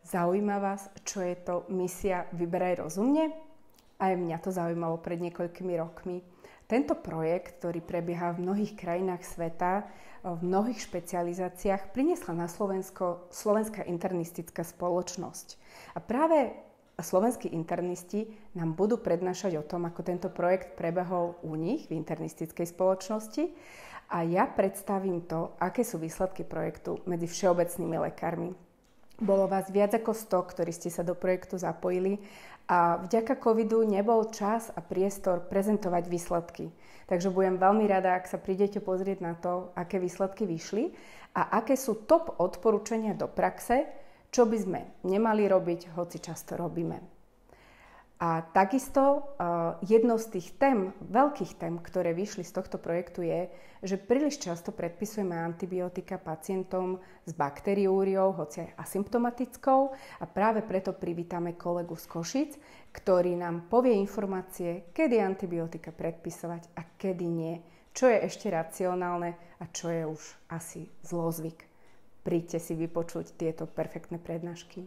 Zaujíma vás, čo je to misia Vyberaj rozumne? Aj mňa to zaujímalo pred niekoľkými rokmi. Tento projekt, ktorý prebieha v mnohých krajinách sveta, v mnohých špecializáciách, priniesla na Slovensko Slovenská internistická spoločnosť. A práve slovenskí internisti nám budú prednášať o tom, ako tento projekt prebehol u nich v internistickej spoločnosti. A ja predstavím to, aké sú výsledky projektu medzi všeobecnými lekármi. Bolo vás viac ako 100, ktorí ste sa do projektu zapojili a vďaka covidu nebol čas a priestor prezentovať výsledky. Takže budem veľmi rada, ak sa prídete pozrieť na to, aké výsledky vyšli a aké sú top odporúčania do praxe, čo by sme nemali robiť, hoci často robíme. A takisto jednou z tých tém, veľkých tém, ktoré vyšli z tohto projektu je, že príliš často predpisujeme antibiotika pacientom s bakteriúriou, hoci aj asymptomatickou a práve preto privítame kolegu z Košíc, ktorý nám povie informácie, kedy antibiotika predpisovať a kedy nie, čo je ešte racionálne a čo je už asi zlozvyk. Príďte si vypočuť tieto perfektné prednášky.